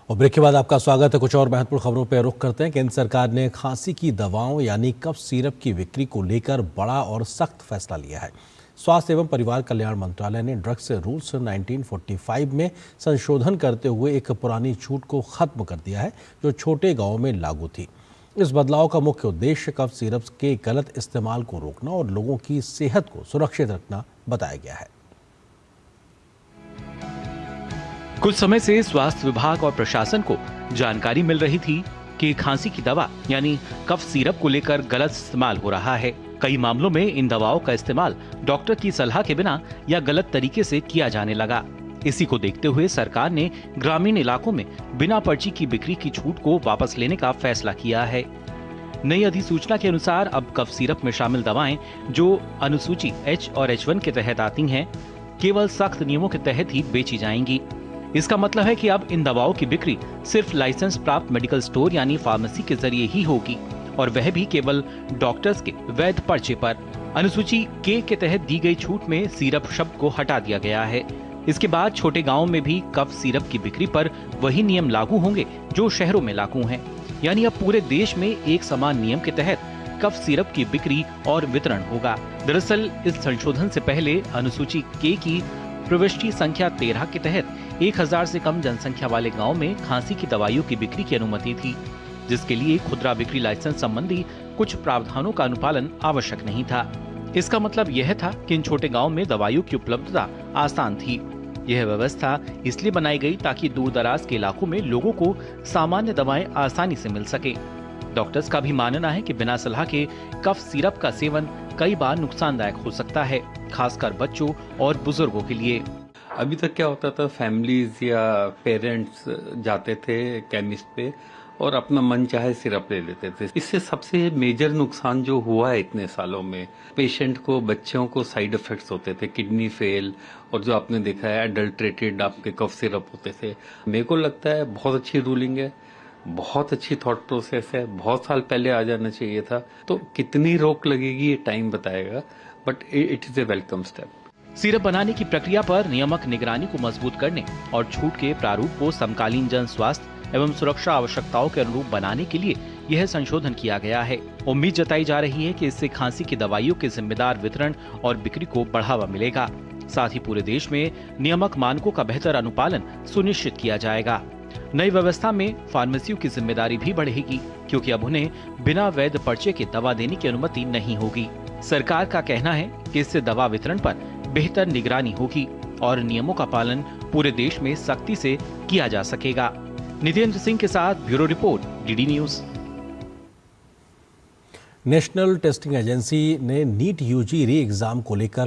और ब्रेक के बाद आपका स्वागत है। कुछ और महत्वपूर्ण खबरों पर रुख करते हैं। केंद्र सरकार ने खांसी की दवाओं यानी कफ सिरप की बिक्री को लेकर बड़ा और सख्त फैसला लिया है। स्वास्थ्य एवं परिवार कल्याण मंत्रालय ने ड्रग्स रूल्स 1945 में संशोधन करते हुए एक पुरानी छूट को खत्म कर दिया है जो छोटे गाँवों में लागू थी। इस बदलाव का मुख्य उद्देश्य कफ सिरप के गलत इस्तेमाल को रोकना और लोगों की सेहत को सुरक्षित रखना बताया गया है। कुछ समय से स्वास्थ्य विभाग और प्रशासन को जानकारी मिल रही थी कि खांसी की दवा यानी कफ सिरप को लेकर गलत इस्तेमाल हो रहा है। कई मामलों में इन दवाओं का इस्तेमाल डॉक्टर की सलाह के बिना या गलत तरीके से किया जाने लगा। इसी को देखते हुए सरकार ने ग्रामीण इलाकों में बिना पर्ची की बिक्री की छूट को वापस लेने का फैसला किया है। नई अधिसूचना के अनुसार अब कफ सिरप में शामिल दवाएं जो अनुसूची H और H1 के तहत आती हैं, केवल सख्त नियमों के तहत ही बेची जाएंगी। इसका मतलब है कि अब इन दवाओं की बिक्री सिर्फ लाइसेंस प्राप्त मेडिकल स्टोर यानी फार्मेसी के जरिए ही होगी और वह भी केवल डॉक्टर्स के वैध पर्चे पर। अनुसूची K के तहत दी गई छूट में सिरप शब्द को हटा दिया गया है। इसके बाद छोटे गांवों में भी कफ सिरप की बिक्री पर वही नियम लागू होंगे जो शहरों में लागू हैं। यानी अब पूरे देश में एक समान नियम के तहत कफ सिरप की बिक्री और वितरण होगा। दरअसल इस संशोधन से पहले अनुसूची K की प्रविष्टि संख्या 13 के तहत 1000 से कम जनसंख्या वाले गांव में खांसी की दवाइयों की बिक्री की अनुमति थी, जिसके लिए खुदरा बिक्री लाइसेंस संबंधी कुछ प्रावधानों का अनुपालन आवश्यक नहीं था। इसका मतलब यह था कि इन छोटे गांव में दवाइयों की उपलब्धता आसान थी। यह व्यवस्था इसलिए बनाई गई ताकि दूर दराज के इलाकों में लोगों को सामान्य दवाएं आसानी से मिल सके। डॉक्टर्स का भी मानना है कि बिना सलाह के कफ सिरप का सेवन कई बार नुकसानदायक हो सकता है, खासकर बच्चों और बुजुर्गों के लिए। अभी तक क्या होता था, फैमिलीज या पेरेंट्स जाते थे केमिस्ट पे और अपना मन चाहे सिरप ले लेते थे। इससे सबसे मेजर नुकसान जो हुआ है इतने सालों में, पेशेंट को, बच्चों को साइड इफेक्ट्स होते थे, किडनी फेल, और जो आपने देखा है अडल्ट्रेटेड आपके कफ सिरप होते थे। मेरे को लगता है बहुत अच्छी रूलिंग है, बहुत अच्छी थॉट प्रोसेस है, बहुत साल पहले आ जाना चाहिए था। तो कितनी रोक लगेगी ये टाइम बताएगा, but it is a welcome step. Syrup बनाने की प्रक्रिया पर नियामक निगरानी को मजबूत करने और छूट के प्रारूप को समकालीन जन स्वास्थ्य एवं सुरक्षा आवश्यकताओं के अनुरूप बनाने के लिए यह संशोधन किया गया है। उम्मीद जताई जा रही है कि इससे खांसी की दवाइयों के जिम्मेदार वितरण और बिक्री को बढ़ावा मिलेगा। साथ ही पूरे देश में नियामक मानकों का बेहतर अनुपालन सुनिश्चित किया जाएगा। नई व्यवस्था में फार्मेसियों की जिम्मेदारी भी बढ़ेगी, क्योंकि अब उन्हें बिना वैध पर्चे के दवा देने की अनुमति नहीं होगी। सरकार का कहना है कि इससे दवा वितरण पर बेहतर निगरानी होगी और नियमों का पालन पूरे देश में सख्ती से किया जा सकेगा। नितेंद्र सिंह के साथ bureau report, DD news. National testing agency ने नीट UG री एग्जाम को लेकर